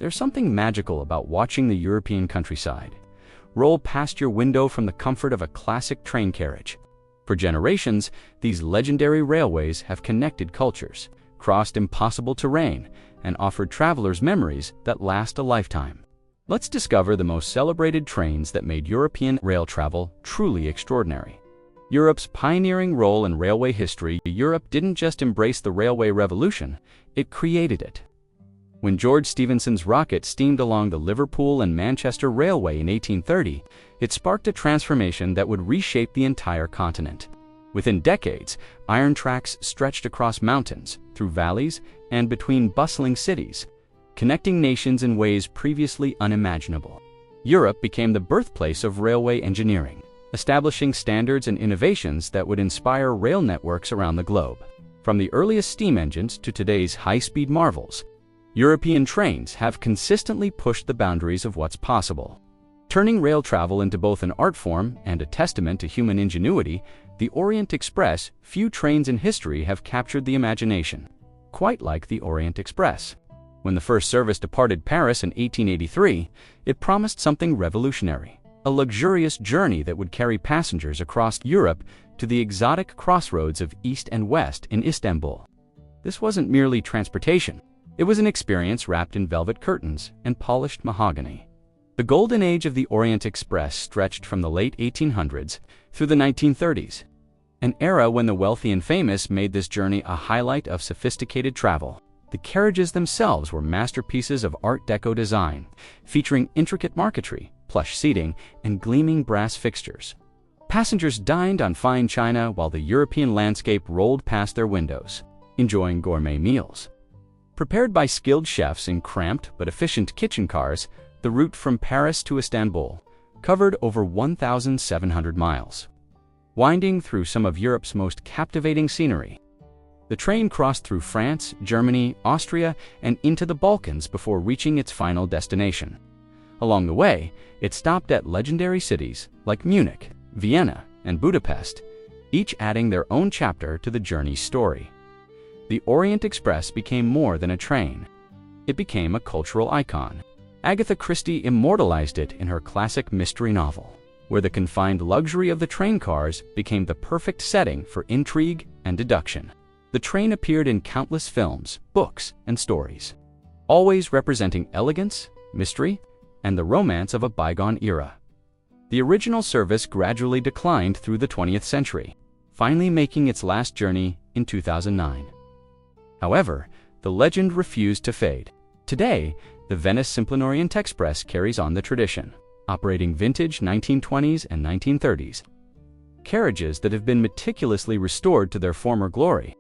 There's something magical about watching the European countryside roll past your window from the comfort of a classic train carriage. For generations, these legendary railways have connected cultures, crossed impossible terrain, and offered travelers memories that last a lifetime. Let's discover the most celebrated trains that made European rail travel truly extraordinary. Europe's pioneering role in railway history. Europe didn't just embrace the railway revolution, it created it. When George Stephenson's rocket steamed along the Liverpool and Manchester Railway in 1830, it sparked a transformation that would reshape the entire continent. Within decades, iron tracks stretched across mountains, through valleys, and between bustling cities, connecting nations in ways previously unimaginable. Europe became the birthplace of railway engineering, establishing standards and innovations that would inspire rail networks around the globe. From the earliest steam engines to today's high-speed marvels, European trains have consistently pushed the boundaries of what's possible. Turning rail travel into both an art form and a testament to human ingenuity, the Orient Express, few trains in history have captured the imagination, quite like the Orient Express. When the first service departed Paris in 1883, it promised something revolutionary, a luxurious journey that would carry passengers across Europe to the exotic crossroads of East and West in Istanbul. This wasn't merely transportation. It was an experience wrapped in velvet curtains and polished mahogany. The golden age of the Orient Express stretched from the late 1800s through the 1930s, an era when the wealthy and famous made this journey a highlight of sophisticated travel. The carriages themselves were masterpieces of Art Deco design, featuring intricate marquetry, plush seating, and gleaming brass fixtures. Passengers dined on fine china while the European landscape rolled past their windows, enjoying gourmet meals. Prepared by skilled chefs in cramped but efficient kitchen cars, the route from Paris to Istanbul covered over 1,700 miles. Winding through some of Europe's most captivating scenery, the train crossed through France, Germany, Austria, and into the Balkans before reaching its final destination. Along the way, it stopped at legendary cities like Munich, Vienna, and Budapest, each adding their own chapter to the journey's story. The Orient Express became more than a train. It became a cultural icon. Agatha Christie immortalized it in her classic mystery novel, where the confined luxury of the train cars became the perfect setting for intrigue and deduction. The train appeared in countless films, books, and stories, always representing elegance, mystery, and the romance of a bygone era. The original service gradually declined through the 20th century, finally making its last journey in 2009. However, the legend refused to fade. Today, the Venice Simplon Orient Express carries on the tradition, operating vintage 1920s and 1930s carriages that have been meticulously restored to their former glory.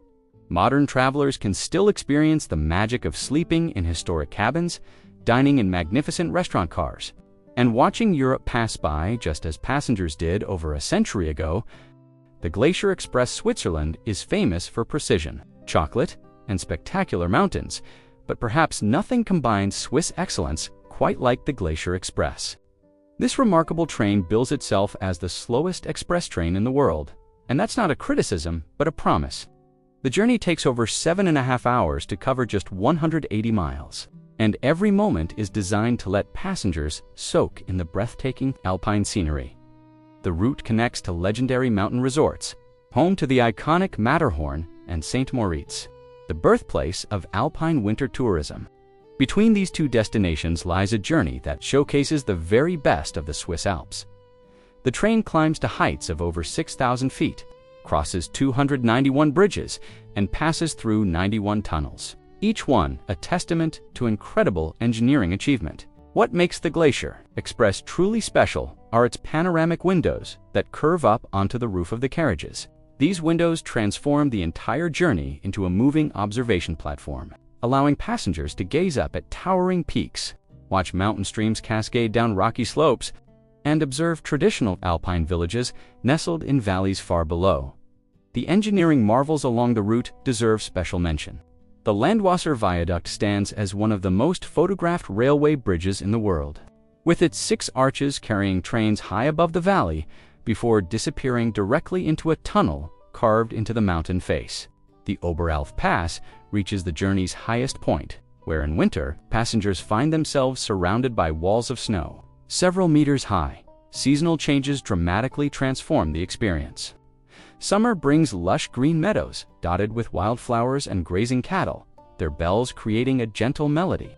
Modern travelers can still experience the magic of sleeping in historic cabins, dining in magnificent restaurant cars, and watching Europe pass by just as passengers did over a century ago. The Glacier Express Switzerland is famous for precision, chocolate, and spectacular mountains, but perhaps nothing combines Swiss excellence quite like the Glacier Express. This remarkable train bills itself as the slowest express train in the world, and that's not a criticism, but a promise. The journey takes over 7.5 hours to cover just 180 miles, and every moment is designed to let passengers soak in the breathtaking Alpine scenery. The route connects to legendary mountain resorts, home to the iconic Matterhorn and St. Moritz, the birthplace of Alpine winter tourism. Between these two destinations lies a journey that showcases the very best of the Swiss Alps. The train climbs to heights of over 6,000 feet, crosses 291 bridges, and passes through 91 tunnels, each one a testament to incredible engineering achievement. What makes the Glacier Express truly special are its panoramic windows that curve up onto the roof of the carriages. These windows transform the entire journey into a moving observation platform, allowing passengers to gaze up at towering peaks, watch mountain streams cascade down rocky slopes, and observe traditional Alpine villages nestled in valleys far below. The engineering marvels along the route deserve special mention. The Landwasser Viaduct stands as one of the most photographed railway bridges in the world, with its 6 arches carrying trains high above the valley before disappearing directly into a tunnel carved into the mountain face. The Oberalp Pass reaches the journey's highest point, where in winter, passengers find themselves surrounded by walls of snow, several meters high. Seasonal changes dramatically transform the experience. Summer brings lush green meadows, dotted with wildflowers and grazing cattle, their bells creating a gentle melody.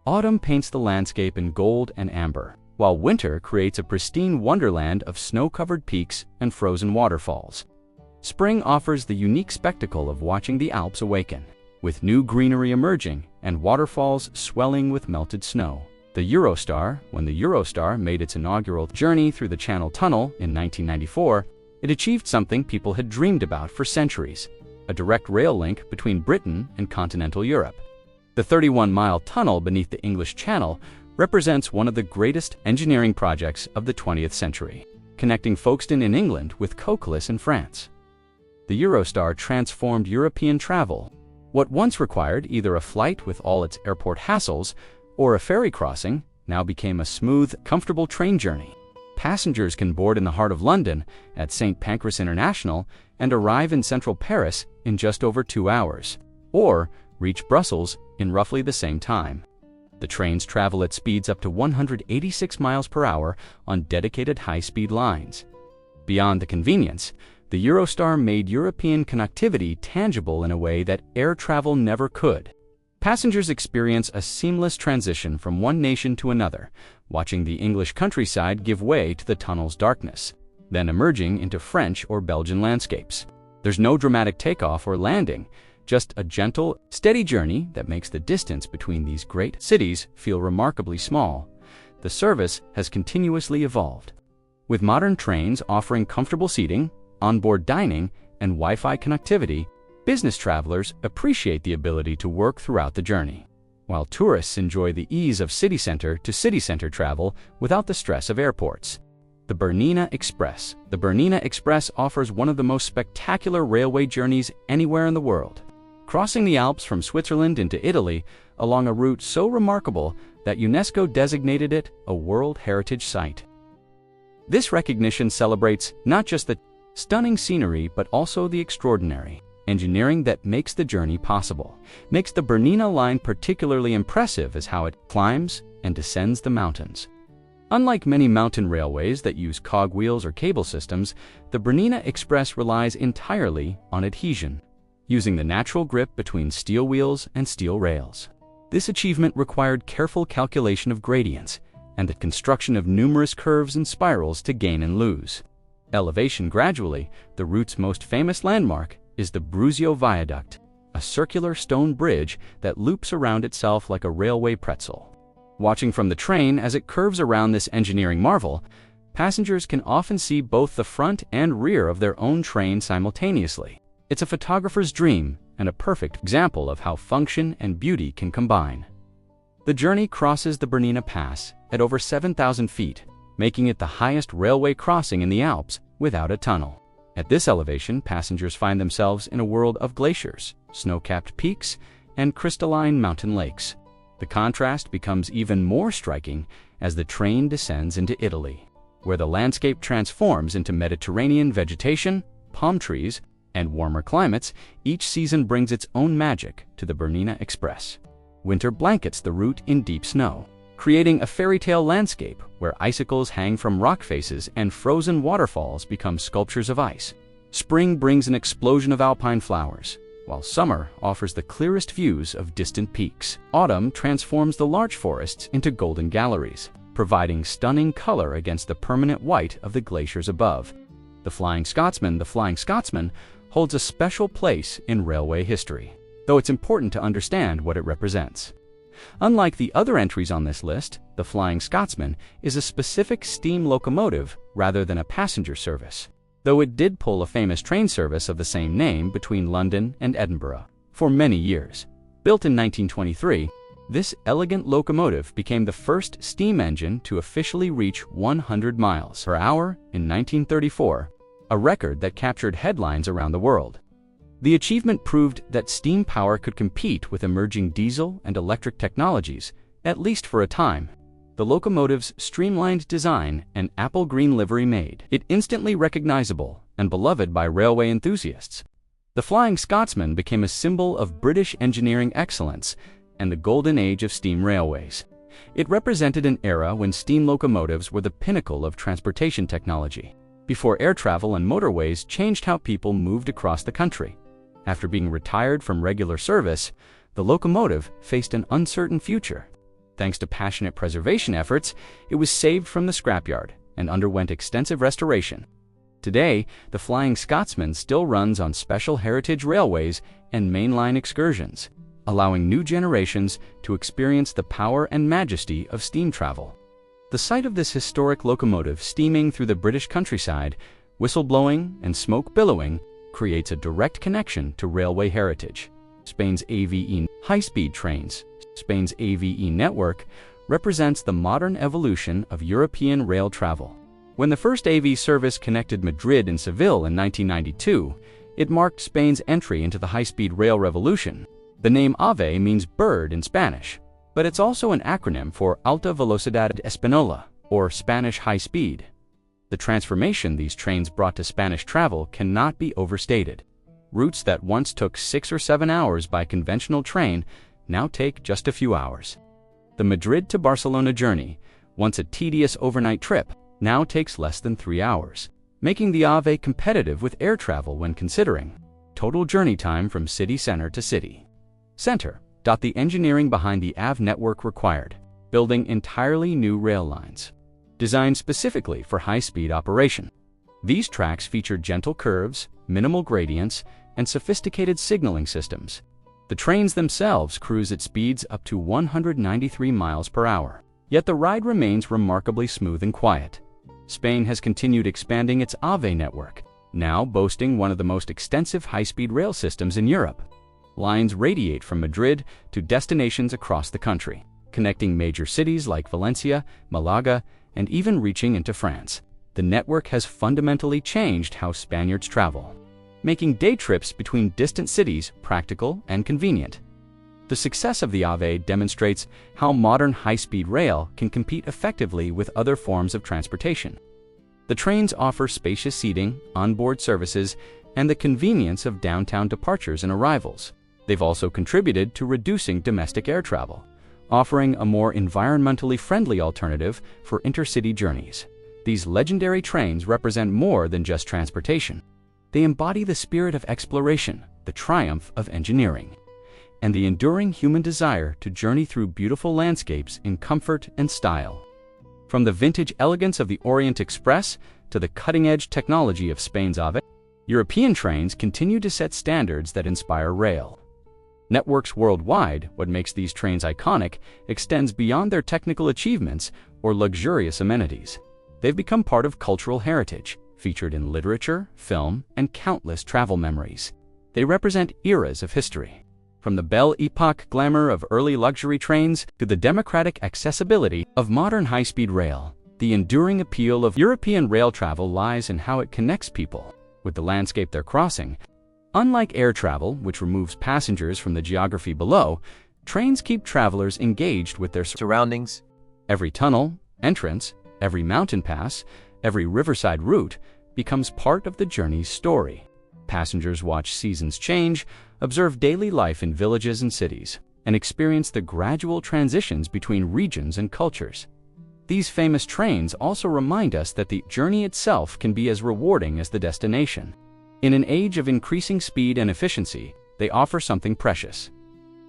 Autumn paints the landscape in gold and amber, while winter creates a pristine wonderland of snow-covered peaks and frozen waterfalls. Spring offers the unique spectacle of watching the Alps awaken, with new greenery emerging and waterfalls swelling with melted snow. The Eurostar, when the Eurostar made its inaugural journey through the Channel Tunnel in 1994, it achieved something people had dreamed about for centuries: a direct rail link between Britain and continental Europe. The 31-mile tunnel beneath the English Channel represents one of the greatest engineering projects of the 20th century, connecting Folkestone in England with Coquelis in France. The Eurostar transformed European travel. What once required either a flight with all its airport hassles or a ferry crossing now became a smooth, comfortable train journey. Passengers can board in the heart of London at St. Pancras International and arrive in central Paris in just over 2 hours, or reach Brussels in roughly the same time. The trains travel at speeds up to 186 miles per hour on dedicated high-speed lines. Beyond the convenience, the Eurostar made European connectivity tangible in a way that air travel never could. Passengers experience a seamless transition from one nation to another, watching the English countryside give way to the tunnel's darkness, then emerging into French or Belgian landscapes. There's no dramatic takeoff or landing, just a gentle, steady journey that makes the distance between these great cities feel remarkably small. The service has continuously evolved, with modern trains offering comfortable seating, onboard dining, and Wi-Fi connectivity. Business travelers appreciate the ability to work throughout the journey, while tourists enjoy the ease of city center to city center travel without the stress of airports. The Bernina Express. The Bernina Express offers one of the most spectacular railway journeys anywhere in the world, crossing the Alps from Switzerland into Italy along a route so remarkable that UNESCO designated it a World Heritage Site. This recognition celebrates not just the stunning scenery but also the extraordinary engineering that makes the journey possible. Makes the Bernina line particularly impressive is how it climbs and descends the mountains. Unlike many mountain railways that use cogwheels or cable systems, the Bernina Express relies entirely on adhesion, using the natural grip between steel wheels and steel rails. This achievement required careful calculation of gradients and the construction of numerous curves and spirals to gain and lose. Elevation gradually, the route's most famous landmark is the Bruzio Viaduct, a circular stone bridge that loops around itself like a railway pretzel. Watching from the train as it curves around this engineering marvel, passengers can often see both the front and rear of their own train simultaneously. It's a photographer's dream and a perfect example of how function and beauty can combine. The journey crosses the Bernina Pass at over 7,000 feet, making it the highest railway crossing in the Alps without a tunnel. At this elevation, passengers find themselves in a world of glaciers, snow-capped peaks, and crystalline mountain lakes. The contrast becomes even more striking as the train descends into Italy, where the landscape transforms into Mediterranean vegetation, palm trees, and warmer climates. Each season brings its own magic to the Bernina Express. Winter blankets the route in deep snow, creating a fairy tale landscape where icicles hang from rock faces and frozen waterfalls become sculptures of ice. Spring brings an explosion of alpine flowers, while summer offers the clearest views of distant peaks. Autumn transforms the larch forests into golden galleries, providing stunning color against the permanent white of the glaciers above. The Flying Scotsman holds a special place in railway history, though it's important to understand what it represents. Unlike the other entries on this list, the Flying Scotsman is a specific steam locomotive rather than a passenger service, though it did pull a famous train service of the same name between London and Edinburgh for many years. Built in 1923, this elegant locomotive became the first steam engine to officially reach 100 miles per hour in 1934, a record that captured headlines around the world. The achievement proved that steam power could compete with emerging diesel and electric technologies, at least for a time. The locomotive's streamlined design and apple green livery made it instantly recognizable and beloved by railway enthusiasts. The Flying Scotsman became a symbol of British engineering excellence and the golden age of steam railways. It represented an era when steam locomotives were the pinnacle of transportation technology, before air travel and motorways changed how people moved across the country. After being retired from regular service, the locomotive faced an uncertain future. Thanks to passionate preservation efforts, it was saved from the scrapyard and underwent extensive restoration. Today, the Flying Scotsman still runs on special heritage railways and mainline excursions, allowing new generations to experience the power and majesty of steam travel. The sight of this historic locomotive steaming through the British countryside, whistle blowing and smoke billowing, creates a direct connection to railway heritage. Spain's AVE high-speed trains. Spain's AVE network represents the modern evolution of European rail travel. When the first AV service connected Madrid and Seville in 1992, it marked Spain's entry into the high-speed rail revolution. The name AVE means bird in Spanish, but it's also an acronym for Alta Velocidad Española, or Spanish high speed. The transformation these trains brought to Spanish travel cannot be overstated. Routes that once took 6 or 7 hours by conventional train now take just a few hours. The Madrid to Barcelona journey, once a tedious overnight trip, now takes less than 3 hours, making the AVE competitive with air travel when considering total journey time from city center to city center. The engineering behind the AVE network required building entirely new rail lines, designed specifically for high-speed operation. These tracks feature gentle curves, minimal gradients, and sophisticated signaling systems. The trains themselves cruise at speeds up to 193 miles per hour, yet the ride remains remarkably smooth and quiet. Spain has continued expanding its AVE network, now boasting one of the most extensive high-speed rail systems in Europe. Lines radiate from Madrid to destinations across the country, connecting major cities like Valencia, Malaga, and even reaching into France. The network has fundamentally changed how Spaniards travel, making day trips between distant cities practical and convenient. The success of the AVE demonstrates how modern high-speed rail can compete effectively with other forms of transportation. The trains offer spacious seating, onboard services, and the convenience of downtown departures and arrivals. They've also contributed to reducing domestic air travel, offering a more environmentally friendly alternative for intercity journeys. These legendary trains represent more than just transportation. They embody the spirit of exploration, the triumph of engineering, and the enduring human desire to journey through beautiful landscapes in comfort and style. From the vintage elegance of the Orient Express to the cutting-edge technology of Spain's AVE, European trains continue to set standards that inspire rail networks worldwide. What makes these trains iconic extends beyond their technical achievements or luxurious amenities. They've become part of cultural heritage, featured in literature, film, and countless travel memories. They represent eras of history, from the Belle Epoque glamour of early luxury trains to the democratic accessibility of modern high-speed rail. The enduring appeal of European rail travel lies in how it connects people with the landscape they're crossing. Unlike air travel, which removes passengers from the geography below, trains keep travelers engaged with their surroundings. Every tunnel, entrance, every mountain pass, every riverside route becomes part of the journey's story. Passengers watch seasons change, observe daily life in villages and cities, and experience the gradual transitions between regions and cultures. These famous trains also remind us that the journey itself can be as rewarding as the destination. In an age of increasing speed and efficiency, they offer something precious: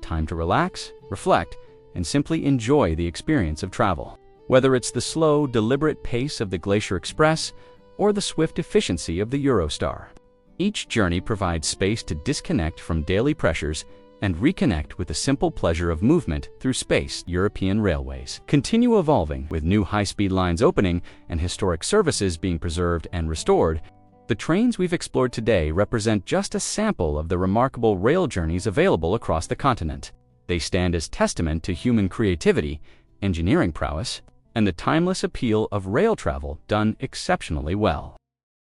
time to relax, reflect, and simply enjoy the experience of travel. Whether it's the slow, deliberate pace of the Glacier Express or the swift efficiency of the Eurostar, each journey provides space to disconnect from daily pressures and reconnect with the simple pleasure of movement through space. European railways continue evolving, with new high-speed lines opening and historic services being preserved and restored. The trains we've explored today represent just a sample of the remarkable rail journeys available across the continent. They stand as testament to human creativity, engineering prowess, and the timeless appeal of rail travel done exceptionally well.